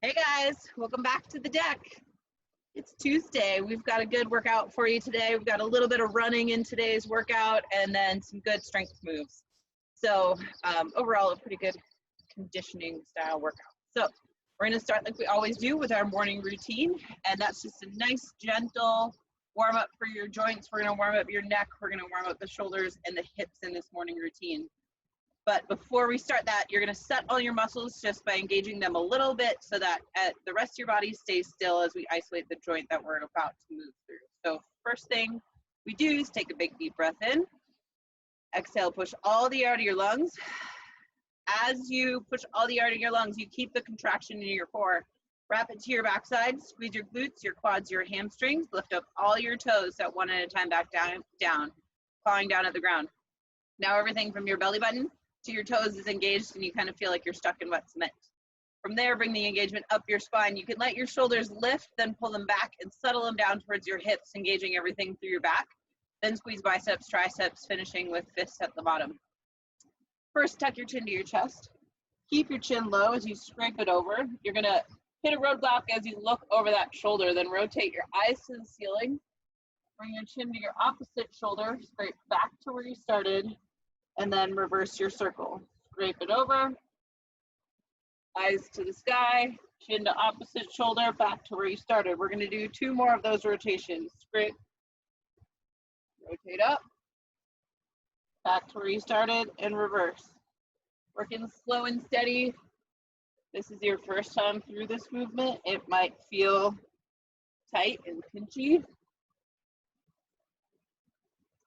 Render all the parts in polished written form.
Hey guys, welcome back to the deck. It's Tuesday. We've got a good workout for you today. We've got a little bit of running in today's workout and then some good strength moves. So overall, a pretty good conditioning style workout. So we're gonna start like we always do with our morning routine, and that's just a nice gentle warm up for your joints. We're gonna warm up your neck. We're gonna warm up the shoulders and the hips in this morning routine. But before we start that, you're gonna set all your muscles just by engaging them a little bit so that the rest of your body stays still as we isolate the joint that we're about to move through. So first thing we do is take a big deep breath in. Exhale, push all the air out of your lungs. As you push all the air out of your lungs, you keep the contraction in your core. Wrap it to your backside, squeeze your glutes, your quads, your hamstrings, lift up all your toes, set one at a time back down, clawing down at the ground. Now everything from your belly button to your toes is engaged and you kind of feel like you're stuck in wet cement. From there, bring the engagement up your spine. You can let your shoulders lift, then pull them back and settle them down towards your hips, engaging everything through your back. Then squeeze biceps, triceps, finishing with fists at the bottom. First, tuck your chin to your chest. Keep your chin low as you scrape it over. You're gonna hit a roadblock as you look over that shoulder, then rotate your eyes to the ceiling. Bring your chin to your opposite shoulder, scrape back to where you started, and then reverse your circle. Scrape it over, eyes to the sky, chin to opposite shoulder, back to where you started. We're gonna do 2 more of those rotations. Scrape, rotate up, back to where you started, and reverse. Working slow and steady. This is your first time through this movement. It might feel tight and pinchy.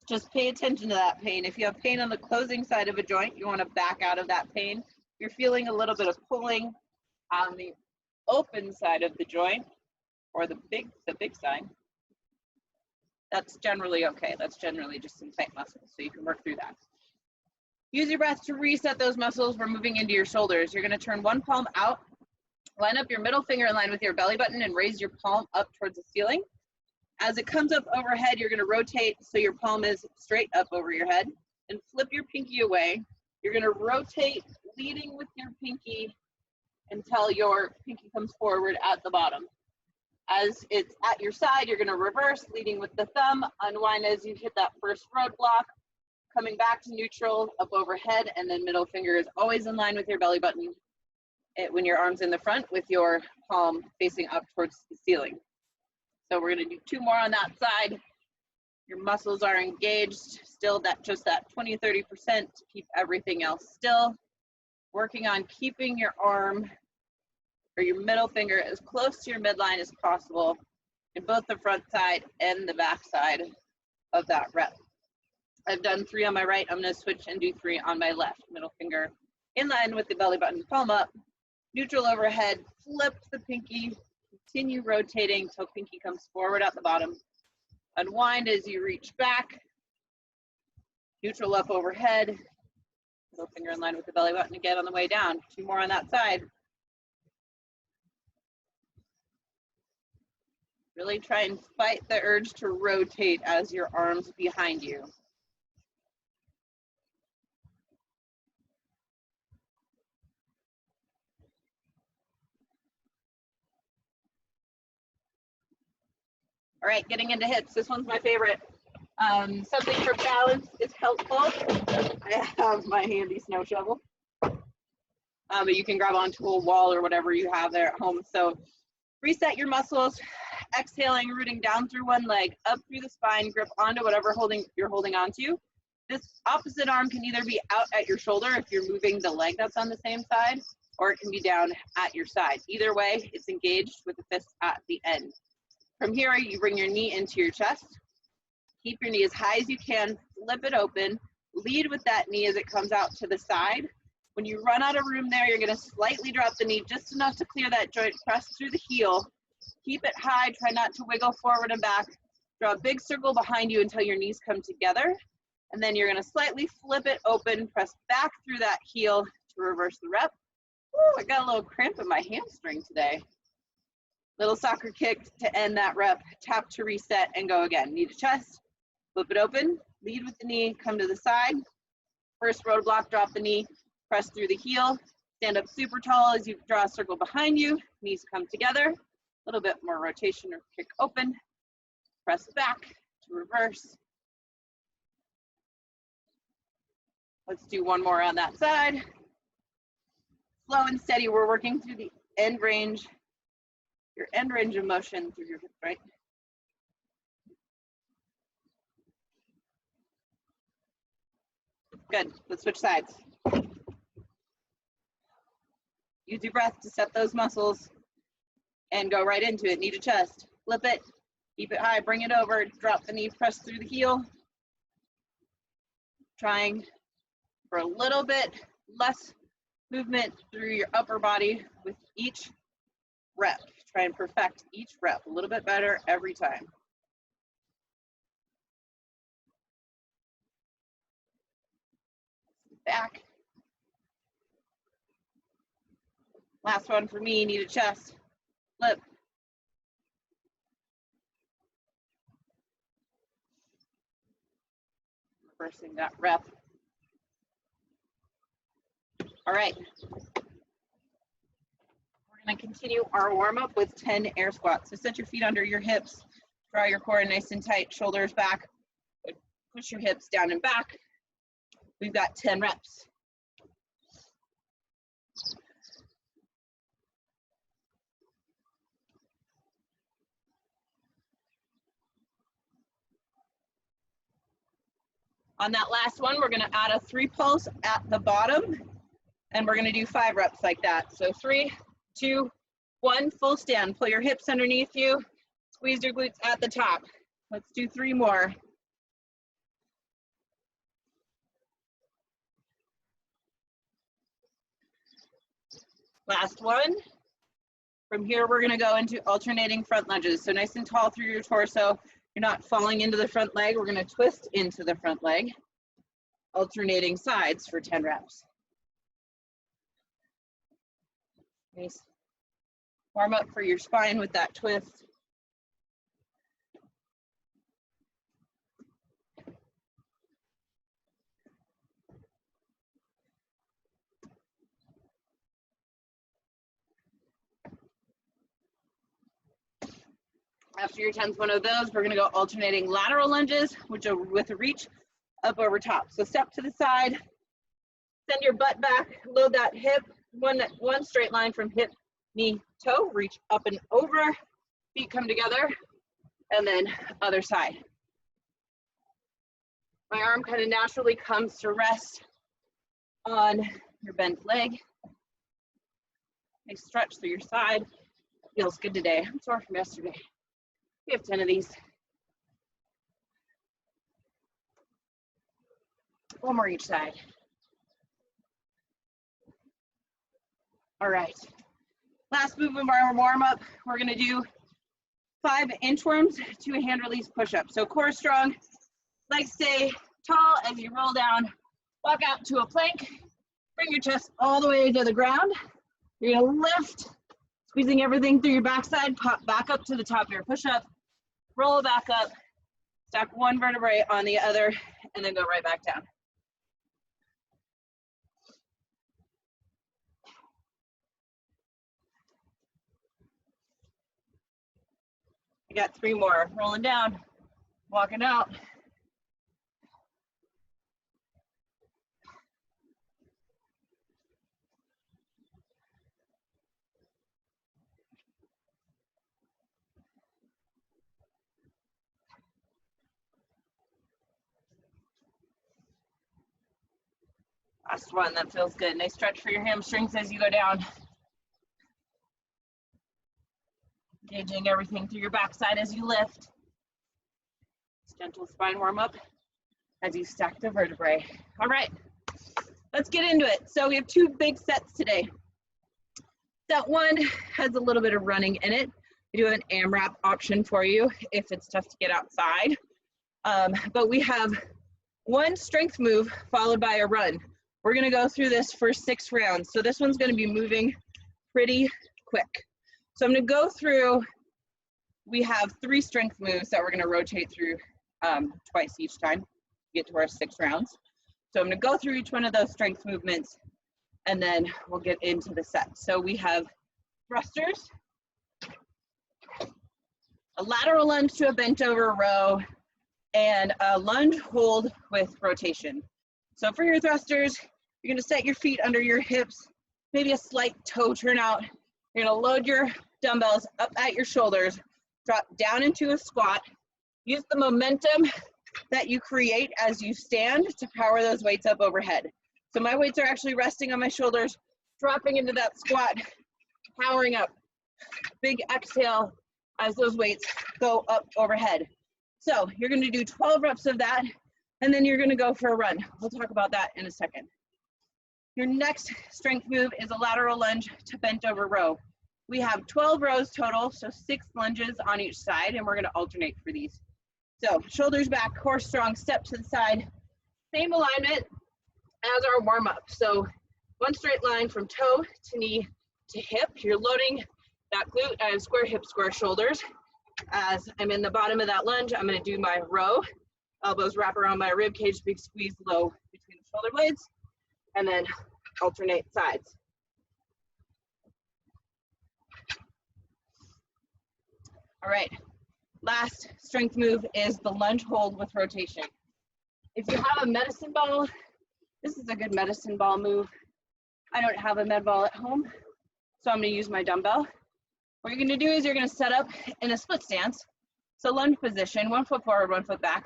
Just pay attention to that pain. If you have pain on the closing side of a joint, you want to back out of that pain. If you're feeling a little bit of pulling on the open side of the joint, or the big side, that's generally okay. That's generally just some tight muscles, so you can work through that. Use your breath to reset those muscles. We're moving into your shoulders. You're going to turn one palm out, line up your middle finger in line with your belly button, and raise your palm up towards the ceiling. As it comes up overhead, you're going to rotate so your palm is straight up over your head, and flip your pinky away. You're going to rotate, leading with your pinky until your pinky comes forward at the bottom. As it's at your side, you're going to reverse, leading with the thumb, unwind as you hit that first roadblock, coming back to neutral, up overhead, and then middle finger is always in line with your belly button when your arm's in the front with your palm facing up towards the ceiling. So we're going to do 2 more on that side. Your muscles are engaged, still just that 20-30% to keep everything else still. Working on keeping your arm or your middle finger as close to your midline as possible in both the front side and the back side of that rep. I've done 3 on my right. I'm going to switch and do 3 on my left. Middle finger in line with the belly button, palm up, neutral overhead, flip the pinky. Continue rotating till pinky comes forward at the bottom. Unwind as you reach back. Neutral up overhead. Middle finger in line with the belly button again on the way down. 2 more on that side. Really try and fight the urge to rotate as your arms behind you. All right, getting into hips. This one's my favorite. Something for balance is helpful. I have my handy snow shovel. But you can grab onto a wall or whatever you have there at home. So reset your muscles, exhaling, rooting down through one leg, up through the spine, grip onto whatever you're holding onto. This opposite arm can either be out at your shoulder if you're moving the leg that's on the same side, or it can be down at your side. Either way, it's engaged with the fist at the end. From here, you bring your knee into your chest. Keep your knee as high as you can, flip it open, lead with that knee as it comes out to the side. When you run out of room there, you're going to slightly drop the knee just enough to clear that joint, press through the heel. Keep it high, try not to wiggle forward and back. Draw a big circle behind you until your knees come together. And then you're going to slightly flip it open, press back through that heel to reverse the rep. Ooh, I got a little cramp in my hamstring today. Little soccer kick to end that rep, tap to reset and go again. Knee to chest, flip it open, lead with the knee, come to the side. First roadblock, drop the knee, press through the heel, Stand up super tall as you draw a circle behind you. Knees come together. A little bit more rotation or kick open. Press back to reverse. Let's do one more on that side. Slow and steady, we're working through the end range, your end range of motion through your hip, right? Good, let's switch sides. Use your breath to set those muscles and go right into it. Knee to chest, flip it, keep it high, bring it over, drop the knee, press through the heel. Trying for a little bit less movement through your upper body with each rep. Try and perfect each rep a little bit better every time. Back. Last one for me, knee to chest, flip. Reversing that rep. All right. We're going to continue our warm-up with 10 air squats. So set your feet under your hips, draw your core nice and tight, shoulders back, push your hips down and back. We've got 10 reps. On that last one, we're going to add a 3 pulse at the bottom, and we're going to do 5 reps like that. So 3, 2, 1, full stand. Pull your hips underneath you, squeeze your glutes at the top. Let's do 3 more. Last one. From here, we're going to go into alternating front lunges. So nice and tall through your torso. You're not falling into the front leg. We're going to twist into the front leg, alternating sides for 10 reps. Nice. Warm up for your spine with that twist. After your 10th one of those, we're going to go alternating lateral lunges, which are with a reach up over top. So step to the side, send your butt back, load that hip, one straight line from hip, knee, toe, reach up and over, feet come together, and then other side. My arm kind of naturally comes to rest on your bent leg. Nice stretch through your side. Feels good today. I'm sore from yesterday. We have 10 of these. One more each side. All right. Last move of our warm up, we're going to do 5 inchworms to a hand release push up. So core strong, legs stay tall as you roll down, walk out to a plank, bring your chest all the way to the ground. You're going to lift, squeezing everything through your backside, pop back up to the top of your push up. Roll back up, stack one vertebrae on the other, and then go right back down. You got 3 more. Rolling down, walking out. Last one, that feels good. Nice stretch for your hamstrings as you go down. Engaging everything through your backside as you lift. Gentle spine warm up as you stack the vertebrae. All right, let's get into it. So we have 2 big sets today. Set 1 has a little bit of running in it. We do have an AMRAP option for you if it's tough to get outside. But we have 1 strength move followed by a run. We're going to go through this for 6 rounds. So this one's going to be moving pretty quick. So I'm going to go through, we have 3 strength moves that we're going to rotate through twice each time to get to our 6 rounds. So I'm going to go through each one of those strength movements, and then we'll get into the set. So we have thrusters, a lateral lunge to a bent over row, and a lunge hold with rotation. So for your thrusters, you're gonna set your feet under your hips, maybe a slight toe turnout. You're gonna load your dumbbells up at your shoulders, drop down into a squat. Use the momentum that you create as you stand to power those weights up overhead. So my weights are actually resting on my shoulders, dropping into that squat, powering up. Big exhale as those weights go up overhead. So you're gonna do 12 reps of that, and then you're gonna go for a run. We'll talk about that in a second. Your next strength move is a lateral lunge to bent over row. We have 12 rows total, so 6 lunges on each side, and we're gonna alternate for these. So shoulders back, core strong, step to the side. Same alignment as our warm up. So one straight line from toe to knee to hip. You're loading that glute. I have square hips, square shoulders. As I'm in the bottom of that lunge, I'm gonna do my row. Elbows wrap around my rib cage, big squeeze low between the shoulder blades, and then alternate sides. All right, last strength move is the lunge hold with rotation. If you have a medicine ball, this is a good medicine ball move. I don't have a med ball at home, so I'm gonna use my dumbbell. What you're gonna do is you're gonna set up in a split stance. So lunge position, 1 foot forward, 1 foot back.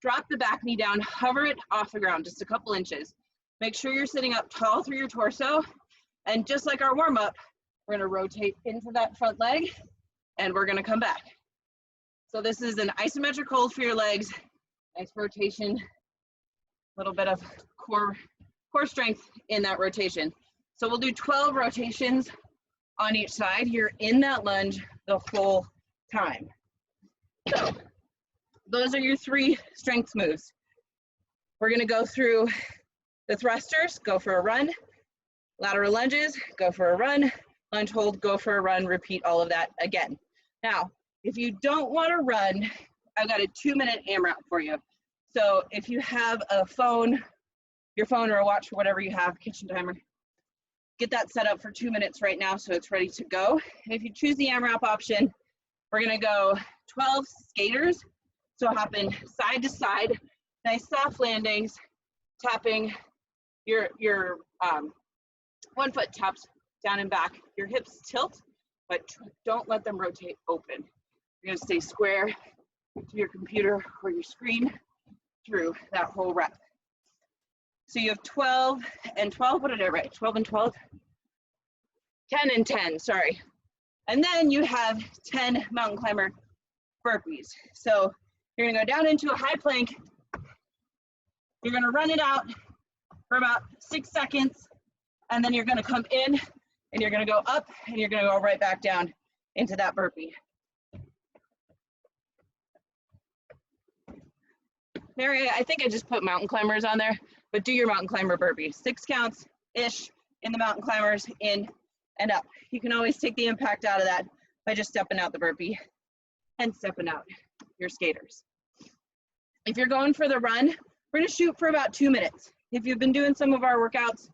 Drop the back knee down, hover it off the ground, just a couple inches. Make sure you're sitting up tall through your torso. And just like our warm up, we're gonna rotate into that front leg and we're gonna come back. So this is an isometric hold for your legs, nice rotation, a little bit of core strength in that rotation. So we'll do 12 rotations on each side. You're in that lunge the whole time. So those are your 3 strength moves. We're gonna go through the thrusters, go for a run, lateral lunges, go for a run, lunge hold, go for a run, repeat all of that again. Now, if you don't wanna run, I've got a 2-minute AMRAP for you. So if you have a phone, your phone or a watch or whatever you have, kitchen timer, get that set up for 2 minutes right now so it's ready to go. And if you choose the AMRAP option, we're gonna go 12 skaters. So hopping side to side, nice soft landings, tapping your 1 foot taps down and back. Your hips tilt, but don't let them rotate open. You're gonna stay square to your computer or your screen through that whole rep. So you have 12 and 12, what did I write? 12 and 12? 10 and 10, sorry. And then you have 10 mountain climber burpees. So you're gonna go down into a high plank. You're gonna run it out for about 6 seconds, and then you're gonna come in, and you're gonna go up, and you're gonna go right back down into that burpee. Mary, I think I just put mountain climbers on there, but do your mountain climber burpee. 6 counts-ish in the mountain climbers, in and up. You can always take the impact out of that by just stepping out the burpee and stepping out your skaters. If you're going for the run, we're gonna shoot for about 2 minutes. If you've been doing some of our workouts,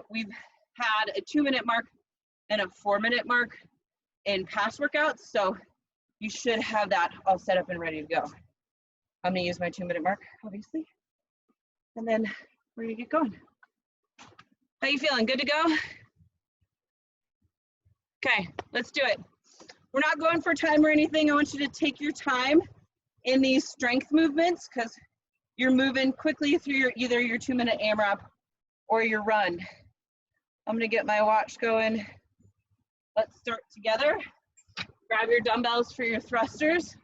we've had a 2-minute mark and a 4-minute mark in past workouts, so you should have that all set up and ready to go. I'm gonna use my 2-minute mark, obviously, and then we're gonna get going. How you feeling? Good to go? Okay, let's do it. We're not going for time or anything. I want you to take your time in these strength movements because you're moving quickly through either your 2-minute AMRAP or your run. I'm gonna get my watch going. Let's start together. Grab your dumbbells for your thrusters.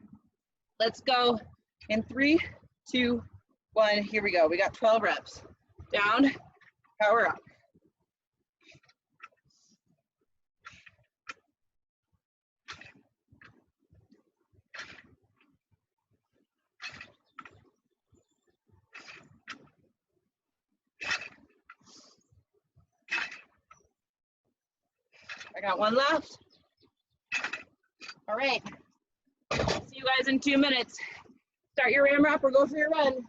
Let's go in 3, 2, 1. Here we go. We got 12 reps. Down, power up. I got 1 left. All right. See you guys in 2 minutes. Start your AMRAP or go for your run.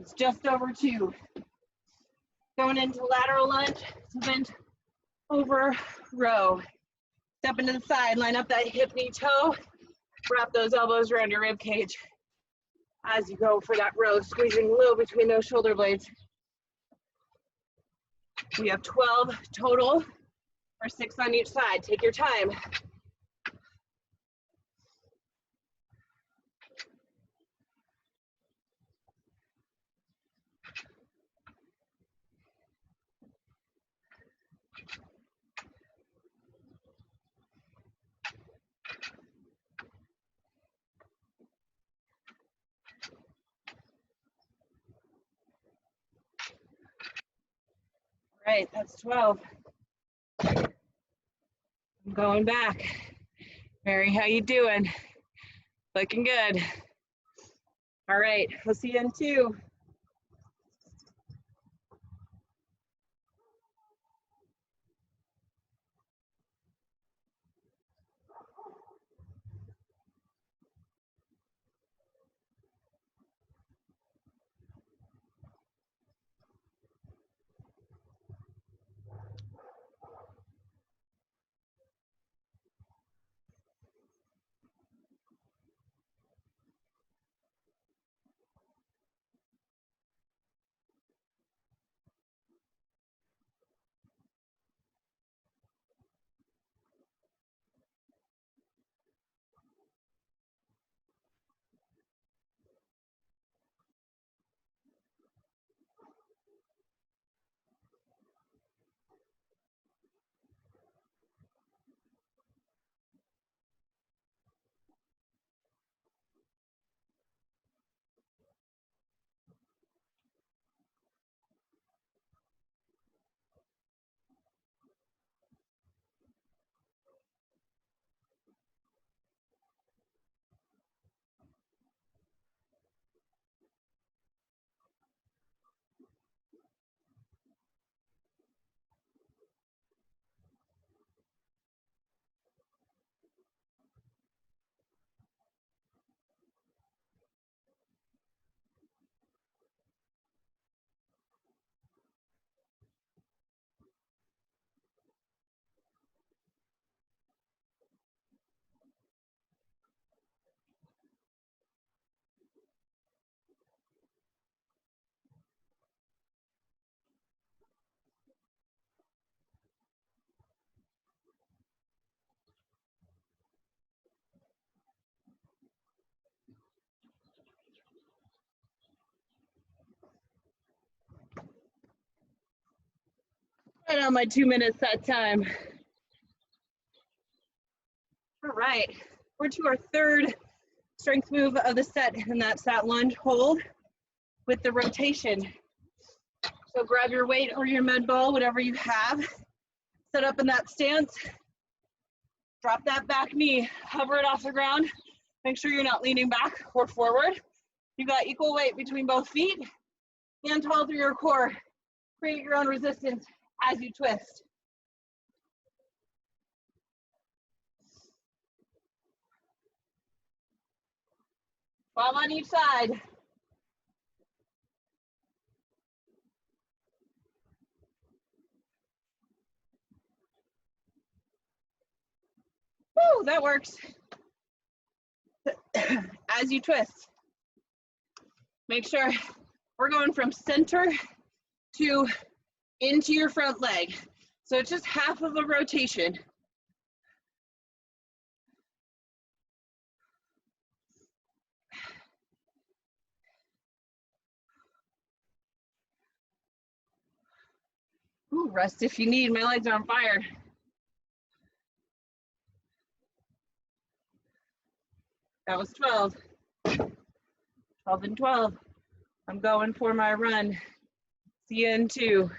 It's just over 2. Going into lateral lunge, so bent over row. Step into the side, line up that hip, knee, toe. Wrap those elbows around your rib cage as you go for that row, squeezing low between those shoulder blades. We have 12 total, or 6 on each side. Take your time. Right, that's 12. I'm going back. Mary, how you doing? Looking good. All right, we'll see you in 2. Right on my 2 minutes that time. All right, we're to our 3rd strength move of the set, and that's that lunge hold with the rotation. So grab your weight or your med ball, whatever you have. Set up in that stance. Drop that back knee, hover it off the ground. Make sure you're not leaning back or forward. You got equal weight between both feet and tall through your core. Create your own resistance as you twist. 12 on each side. Woo, that works. As you twist, make sure we're going from center to into your front leg. So it's just half of a rotation. Ooh, rest if you need, my legs are on fire. That was 12. 12 and 12. I'm going for my run. See you in 2.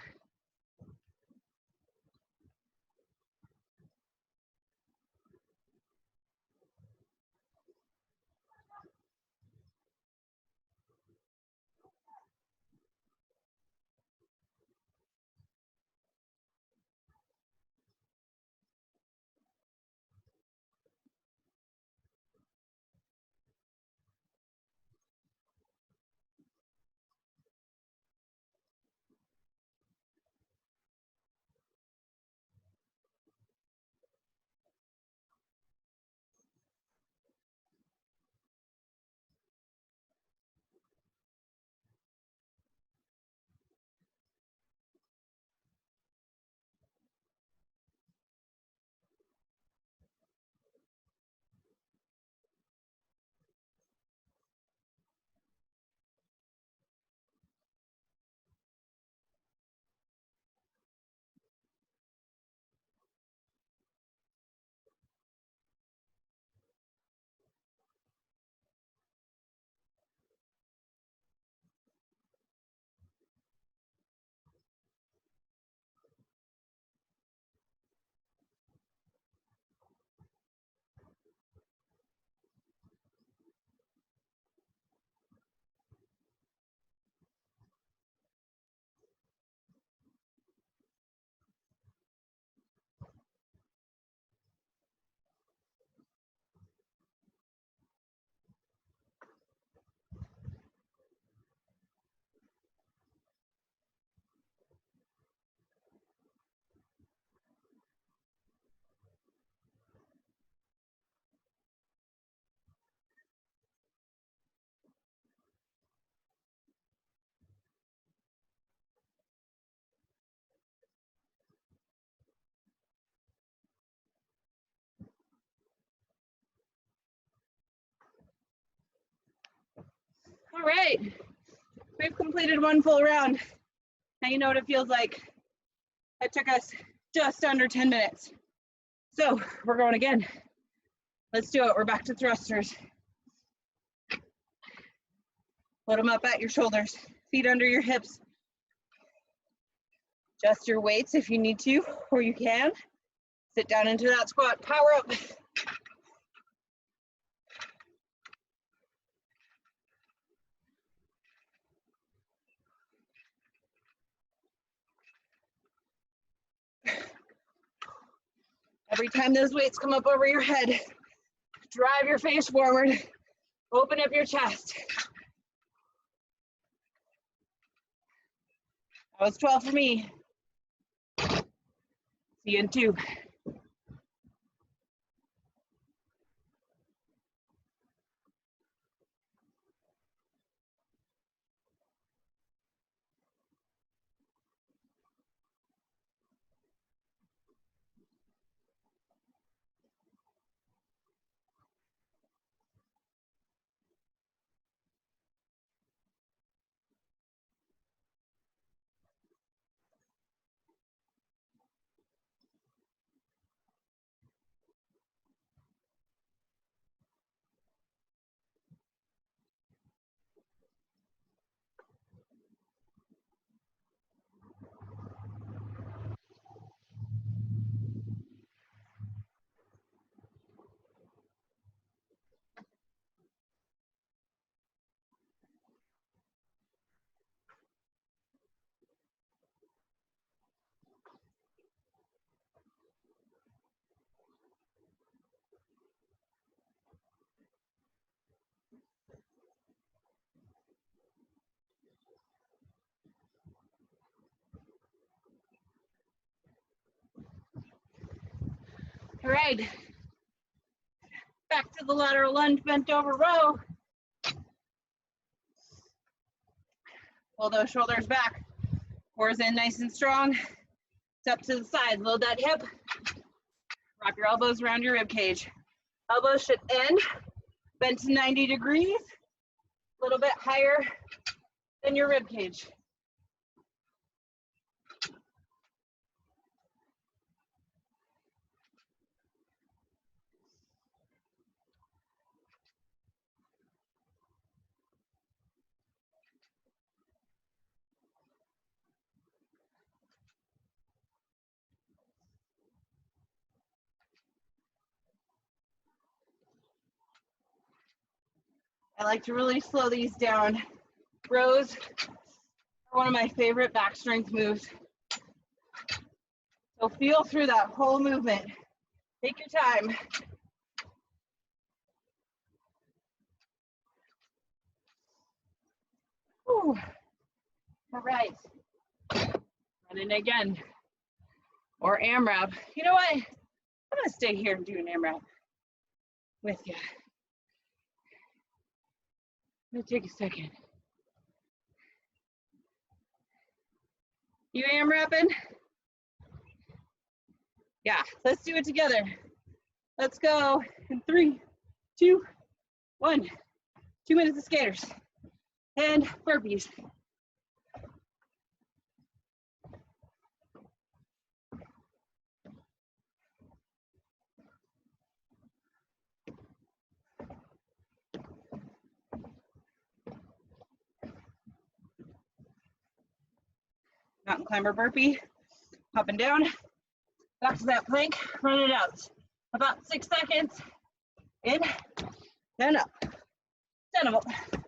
All right, we've completed one full round. Now you know what it feels like. It took us just under 10 minutes. So we're going again. Let's do it. We're back to thrusters. Put them up at your shoulders, feet under your hips. Adjust your weights if you need to, or you can. Sit down into that squat, power up. Every time those weights come up over your head, drive your face forward, open up your chest. That was 12 for me. See you in 2. All right, back to the lateral lunge, bent over row. Pull those shoulders back, cores in nice and strong. Step to the side, load that hip. Wrap your elbows around your rib cage. Elbows should end, bend to 90 degrees, a little bit higher than your rib cage. I like to really slow these down. Rows are one of my favorite back strength moves. So feel through that whole movement. Take your time. Whew. All right, running again. Or AMRAP. You know what? I'm gonna stay here and do an AMRAP with you. I'm gonna take a second. You AMRAPing? Yeah, let's do it together. Let's go in 3, 2, 1. 2 minutes of skaters and burpees. Mountain climber burpee, up and down, back to that plank, run it out. About 6 seconds, in, then up, 10 of them.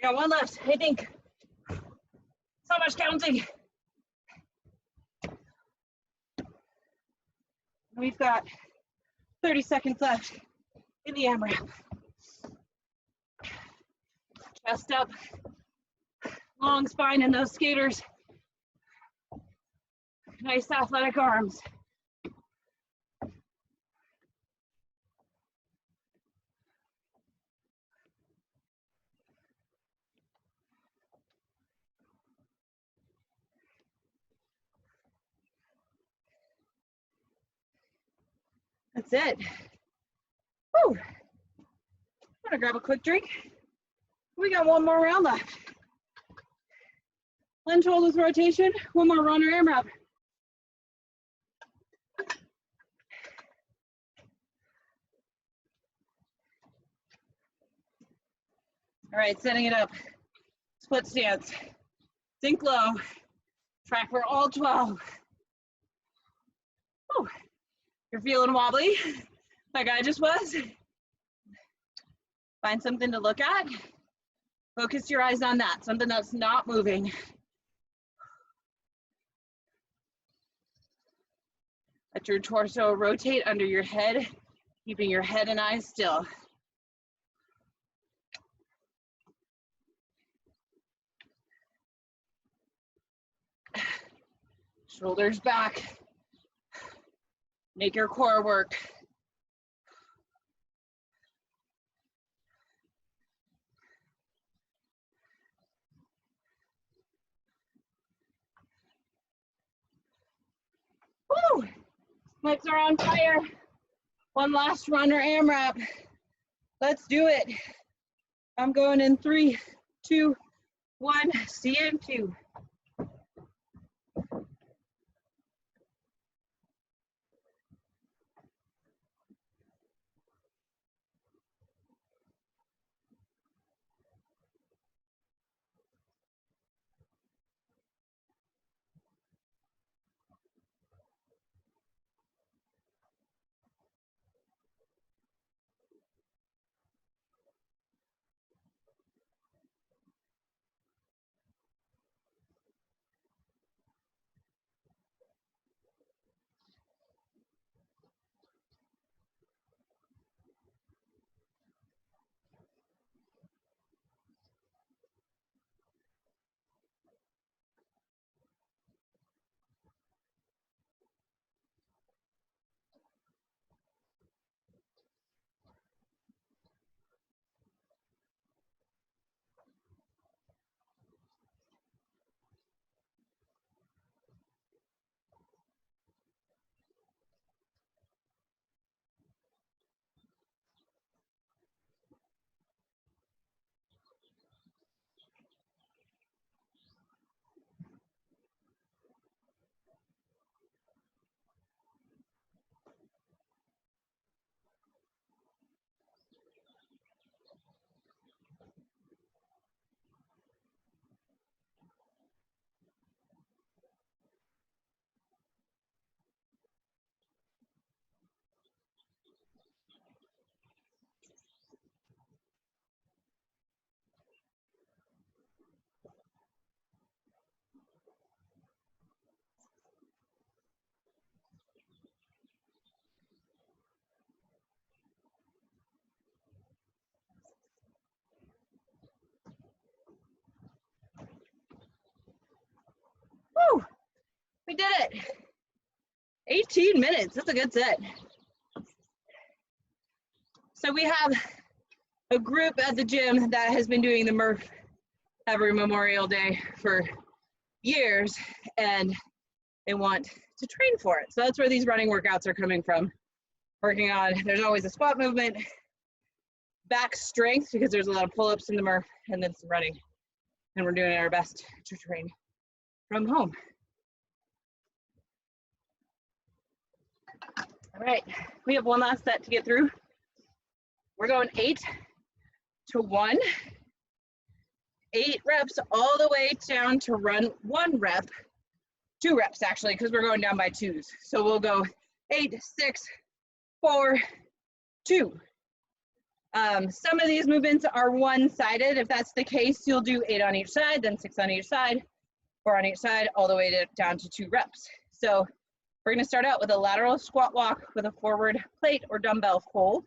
Got one left, I think. So much counting. We've got 30 seconds left in the AMRAP. Chest up, long spine in those skaters. Nice athletic arms. That's it. Whew. I'm gonna grab a quick drink. We got one more round left. Lunge hold with rotation, one more run or AMRAP. All right, setting it up. Split stance. Sink low. Try for all 12. Whew. You're feeling wobbly, like I just was. Find something to look at. Focus your eyes on that, something that's not moving. Let your torso rotate under your head, keeping your head and eyes still. Shoulders back. Make your core work. Woo! Legs are on fire. One last run or AMRAP. Let's do it. I'm going in 3, 2, 1. See you in 2. Woo! We did it. 18 minutes. That's a good set. So we have a group at the gym that has been doing the Murph every Memorial Day for years, and they want to train for it. So that's where these running workouts are coming from. Working on, there's always a squat movement, back strength, because there's a lot of pull-ups in the Murph, and then some running. And we're doing our best to train from home. All right, we have one last set to get through. We're going 8 to 1. 8 reps all the way down to run 1 rep. 2 reps actually, because we're going down by 2s. So we'll go 8, 6, 4, 2. Some of these movements are one-sided. If that's the case, you'll do 8 on each side, then 6 on each side, 4 on each side, all the way down to 2 reps. So we're gonna start out with a lateral squat walk with a forward plate or dumbbell hold.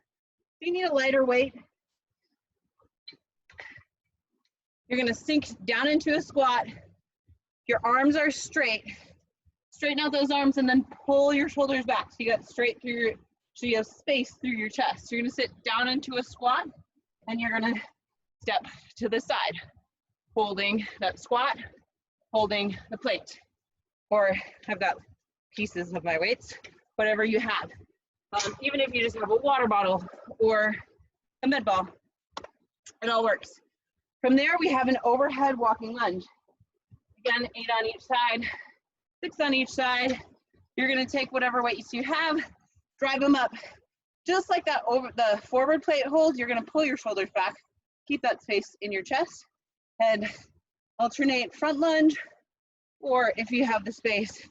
If you need a lighter weight, you're gonna sink down into a squat. Your arms are straight. Straighten out those arms and then pull your shoulders back so you got straight through your, so you have space through your chest. You're gonna sit down into a squat and you're gonna step to the side, holding that squat, holding the plate. Or I've got pieces of my weights, whatever you have. Even if you just have a water bottle or a med ball, it all works. From there, we have an overhead walking lunge. Again, 8 on each side, 6 on each side. You're gonna take whatever weights you have, drive them up. Just like that over the forward plate hold, you're gonna pull your shoulders back, keep that space in your chest, and alternate front lunge, or if you have the space,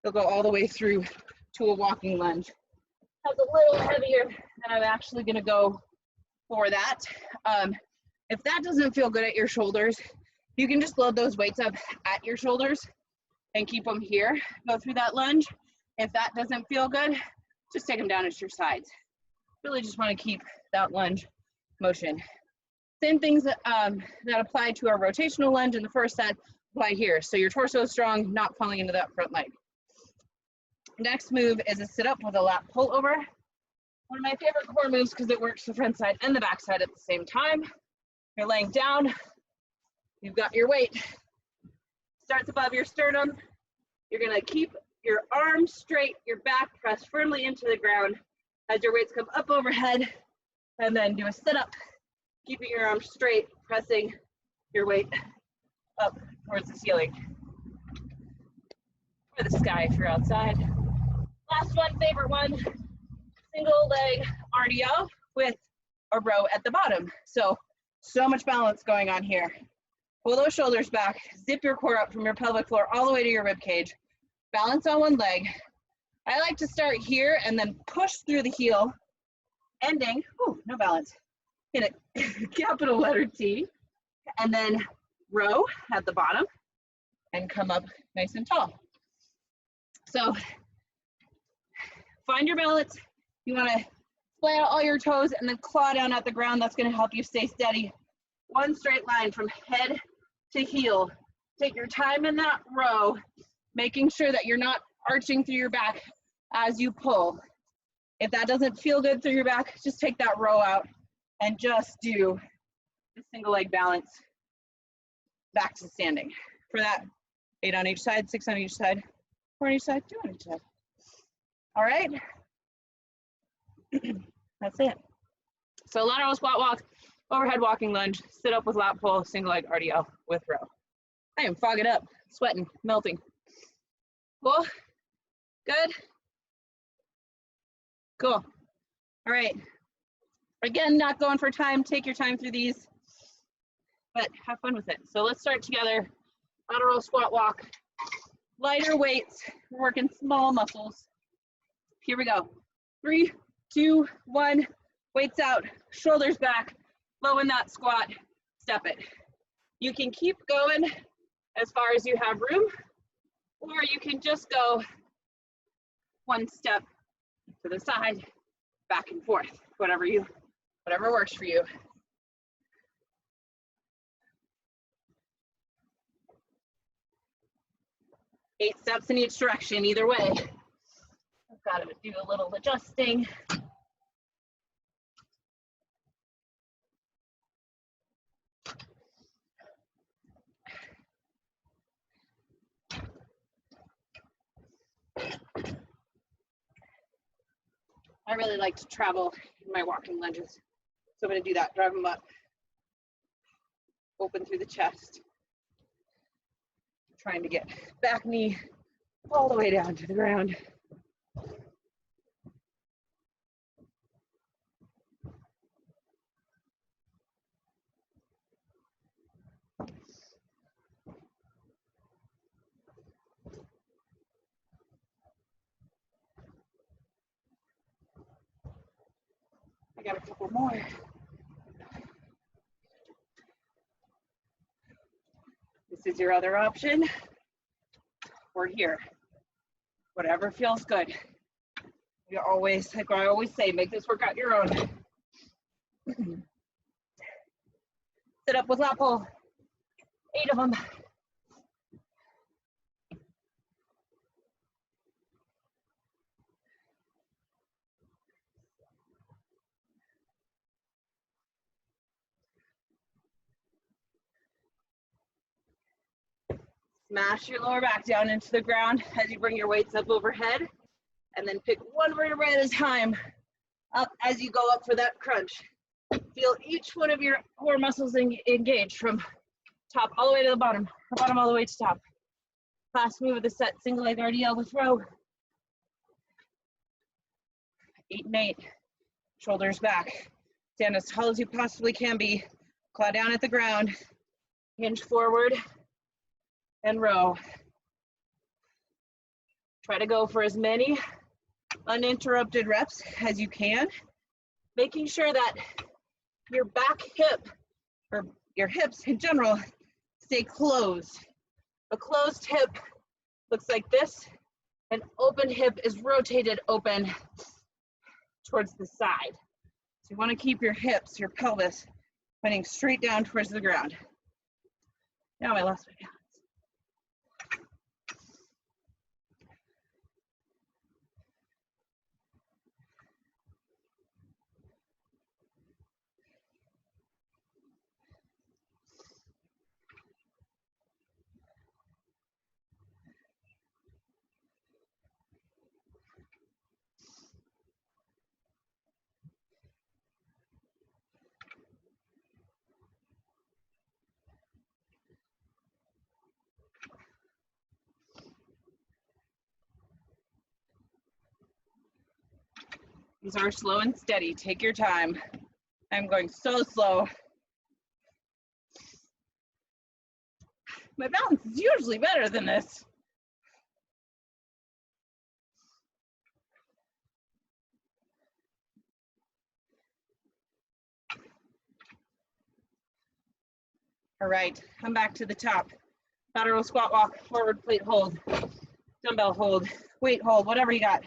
you'll go all the way through to a walking lunge. That's a little heavier, and I'm actually gonna go for that. If that doesn't feel good at your shoulders, you can just load those weights up at your shoulders and keep them here, go through that lunge. If that doesn't feel good, just take them down at your sides. Really just wanna keep that lunge motion. Same things that apply to our rotational lunge in the first set apply here. So your torso is strong, not falling into that front leg. Next move is a sit up with a lat pull over. One of my favorite core moves because it works the front side and the back side at the same time. You're laying down, you've got your weight, starts above your sternum. You're gonna keep your arms straight, your back pressed firmly into the ground as your weights come up overhead, and then do a sit up, keeping your arms straight, pressing your weight up towards the ceiling or the sky if you're outside. Last one, favorite one, single leg RDL with a row at the bottom. So much balance going on here. Pull those shoulders back, zip your core up from your pelvic floor all the way to your rib cage. Balance on one leg. I like to start here and then push through the heel, ending, no balance, in a capital letter T, and then row at the bottom and come up nice and tall. So find your balance. You wanna splay out all your toes and then claw down at the ground. That's gonna help you stay steady. One straight line from head to heel. Take your time in that row, making sure that you're not arching through your back as you pull. If that doesn't feel good through your back, just take that row out and just do the single leg balance back to standing. For that, 8 on each side, 6 on each side, 4 on each side, 2 on each side. All right, that's it. So lateral squat walk, overhead walking lunge, sit up with lat pull, single leg RDL with row. I am fogging up, sweating, melting. Cool, good, cool. All right, again, not going for time, take your time through these, but have fun with it. So let's start together, lateral squat walk, lighter weights, we're working small muscles. Here we go, 3, 2, 1, weights out, shoulders back, low in that squat, step it. You can keep going as far as you have room, or you can just go one step to the side, back and forth, whatever works for you. Eight steps in each direction, either way. I've got to do a little adjusting. I really like to travel in my walking lunges. So I'm going to do that, drive them up, open through the chest. Trying to get back knee all the way down to the ground. I got a couple more. is your other option, or here. Whatever feels good. You always, like I always say, make this workout your own. Sit up with lat pull. 8 of them. Smash your lower back down into the ground as you bring your weights up overhead, and then pick one vertebrae at a time up as you go up for that crunch. Feel each one of your core muscles engaged from top all the way to the bottom all the way to top. Last move of the set, single leg RDL with row. 8 and 8, shoulders back. Stand as tall as you possibly can be. Claw down at the ground, hinge forward, and row. Try to go for as many uninterrupted reps as you can, making sure that your back hip, or your hips in general, stay closed. A closed hip looks like this. An open hip is rotated open towards the side. So you want to keep your hips, your pelvis, pointing straight down towards the ground. Now I lost my balance. These are slow and steady. Take your time. I'm going so slow. My balance is usually better than this. All right, come back to the top. Lateral squat walk, forward plate hold, dumbbell hold, weight hold, whatever you got.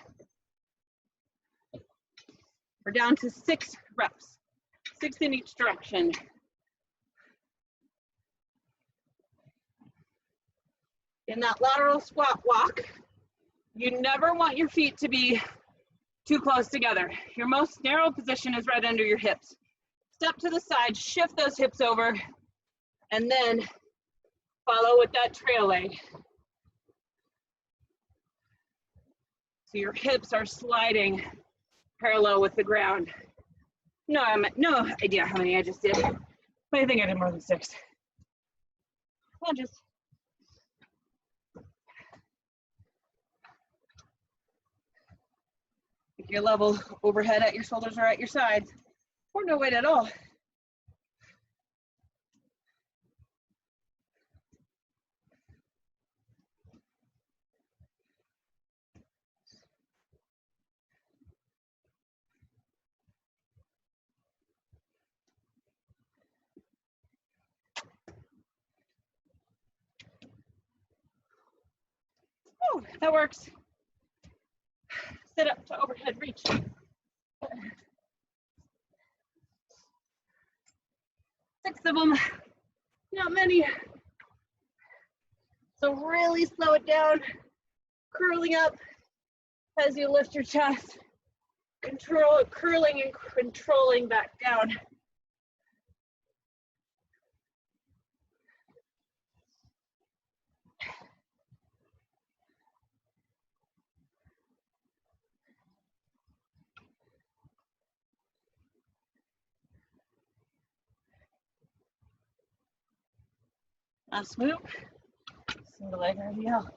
We're down to 6 reps, 6 in each direction. In that lateral squat walk, you never want your feet to be too close together. Your most narrow position is right under your hips. Step to the side, shift those hips over, and then follow with that trail leg. So your hips are sliding parallel with the ground. No, no idea how many I just did, but I think I did more than 6. Lunges. If you're level overhead at your shoulders or at your sides, or no weight at all. Oh, that works. Sit up to overhead reach. 6 of them, not many. So really slow it down, curling up as you lift your chest, curling and controlling back down. Last move, single leg RDL.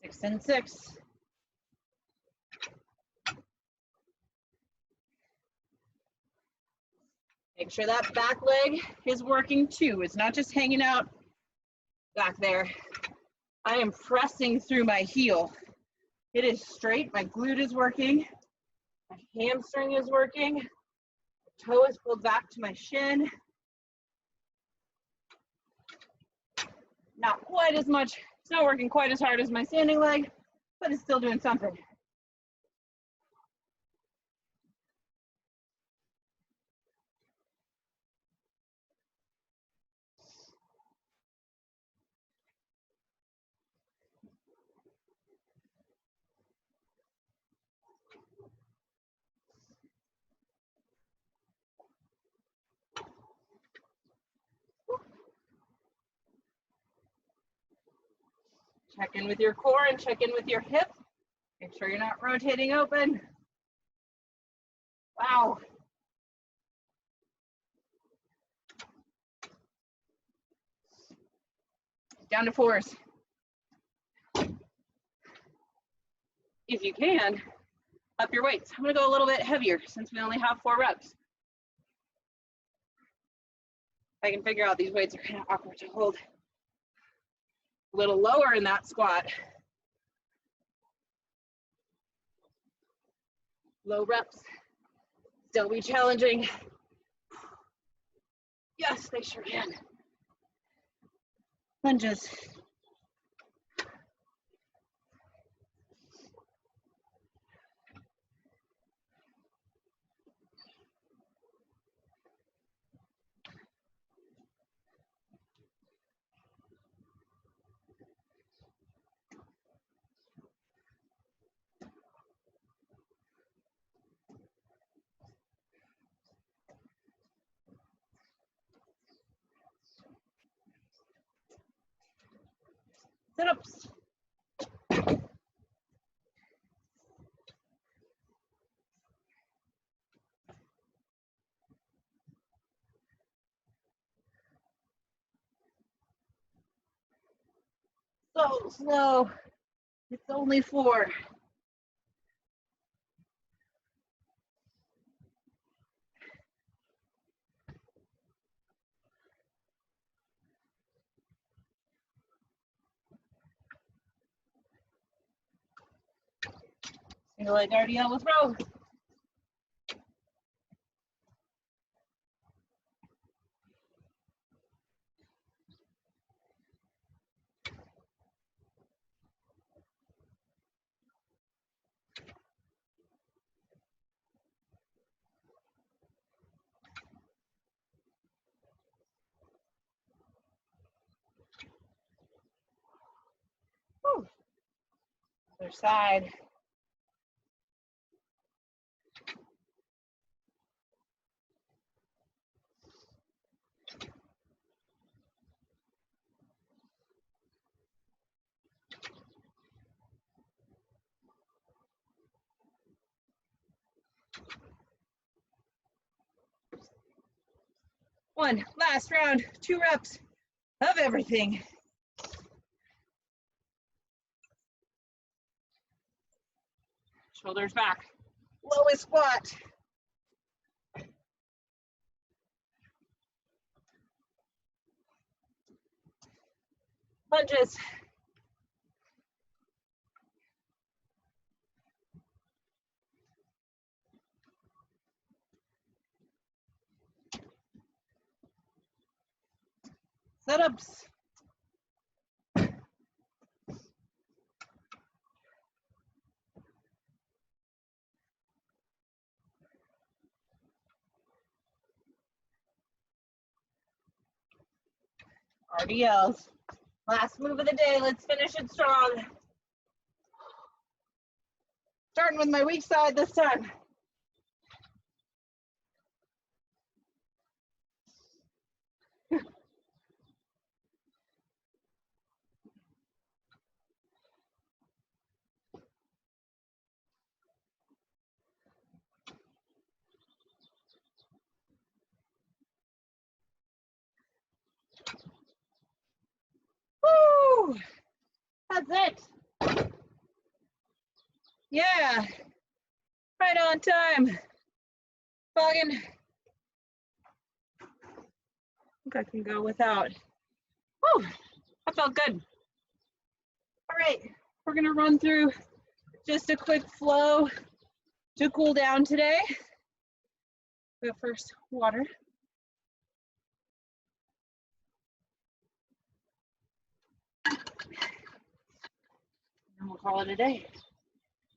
Six and 6. Make sure that back leg is working too. It's not just hanging out back there. I am pressing through my heel. It is straight, my glute is working, my hamstring is working, my toe is pulled back to my shin. Not quite as much, it's not working quite as hard as my standing leg, but it's still doing something. Check in with your core and check in with your hip. Make sure you're not rotating open. Wow. Down to 4s. If you can, up your weights. I'm gonna go a little bit heavier since we only have 4 reps. I can figure out these weights are kind of awkward to hold. A little lower in that squat. Low reps. Still be challenging. Yes, they sure can. Lunges. Sit-ups. So slow. It's only 4. Single leg RDL with row. Whew. Other side. One, last round, 2 reps of everything. Shoulders back, lowest squat. Lunges. Sit-ups. RDLs. Last move of the day, let's finish it strong. Starting with my weak side this time. Woo! That's it. Yeah, right on time. Fogging. I think I can go without. Woo, that felt good. right, we're gonna run through just a quick flow to cool down today. But first, water. And we'll call it a day.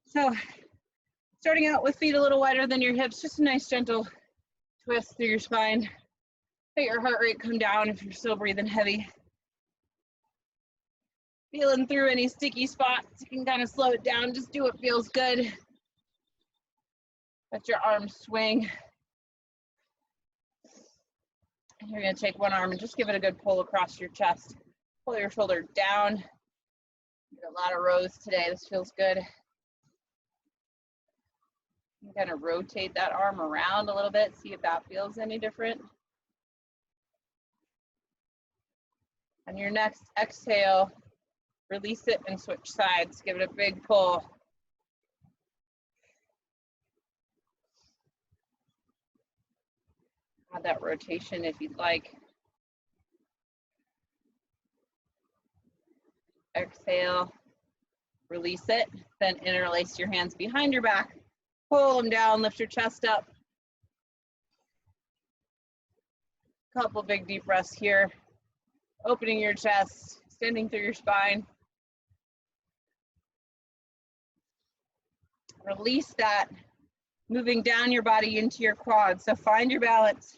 So, starting out with feet a little wider than your hips, just a nice gentle twist through your spine. Let your heart rate come down if you're still breathing heavy. Feeling through any sticky spots, you can kind of slow it down. Just do what feels good. Let your arms swing. And you're going to take one arm and just give it a good pull across your chest. Pull your shoulder down. Get a lot of rows today. This feels good. You can kind of rotate that arm around a little bit. See if that feels any different. On your next exhale, release it and switch sides. Give it a big pull. Add that rotation if you'd like. Exhale, release it, then interlace your hands behind your back. Pull them down, lift your chest up. Couple big deep breaths here. Opening your chest, extending through your spine. Release that, moving down your body into your quads. So find your balance.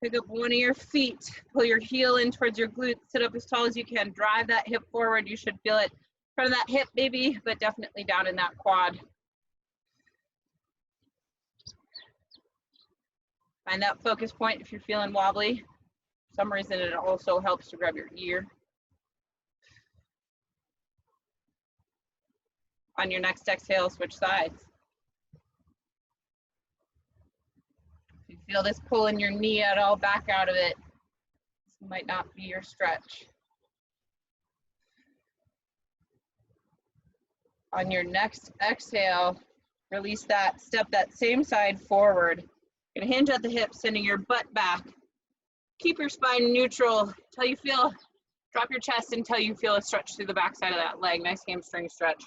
Pick up one of your feet, pull your heel in towards your glutes, sit up as tall as you can, drive that hip forward. You should feel it in front of that hip maybe, but definitely down in that quad. Find that focus point if you're feeling wobbly. For some reason it also helps to grab your ear. On your next exhale, switch sides. If you feel this pull in your knee at all, back out of it. This might not be your stretch. On your next exhale, release that, step that same side forward. You're gonna hinge at the hips, sending your butt back. Keep your spine neutral until you feel, drop your chest until you feel a stretch through the back side of that leg. Nice hamstring stretch.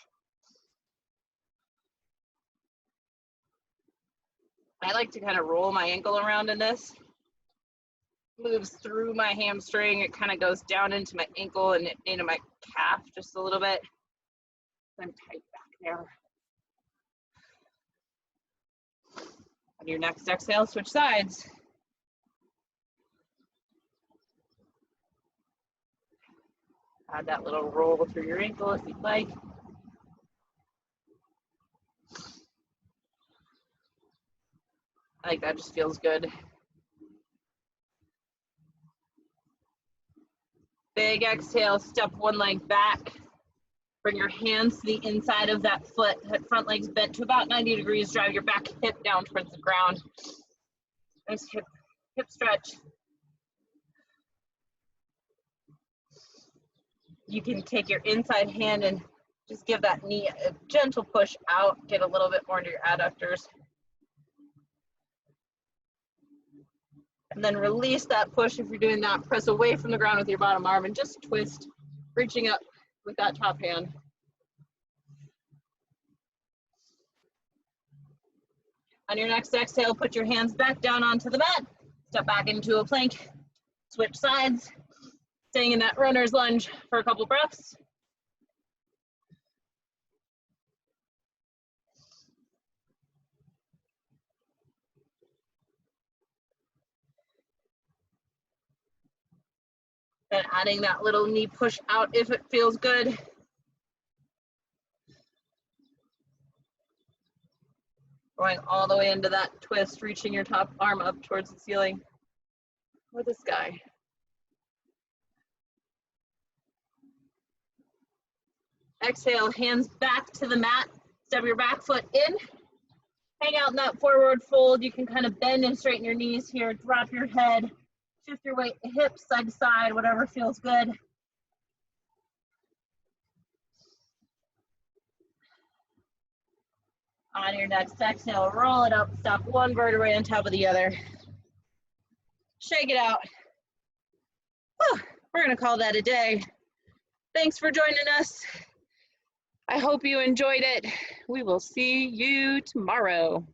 I like to kind of roll my ankle around in this. Moves through my hamstring. It kind of goes down into my ankle and into my calf just a little bit. I'm tight back there. On your next exhale, switch sides. Add that little roll through your ankle if you'd like. I think that just feels good. Big exhale, step one leg back. Bring your hands to the inside of that foot. That front leg's bent to about 90 degrees. Drive your back hip down towards the ground. Nice hip stretch. You can take your inside hand and just give that knee a gentle push out. Get a little bit more into your adductors. And then release that push if you're doing that. Press away from the ground with your bottom arm and just twist, reaching up with that top hand. On your next exhale, put your hands back down onto the mat. Step back into a plank. Switch sides. Staying in that runner's lunge for a couple breaths. Then adding that little knee push out if it feels good. Going all the way into that twist, reaching your top arm up towards the ceiling or the sky. Exhale, hands back to the mat. Step your back foot in. Hang out in that forward fold. You can kind of bend and straighten your knees here. Drop your head. Shift your weight, hips side to side, whatever feels good. On your next exhale, roll it up, stop one vertebrae on top of the other. Shake it out. Whew, we're gonna call that a day. Thanks for joining us. I hope you enjoyed it. We will see you tomorrow.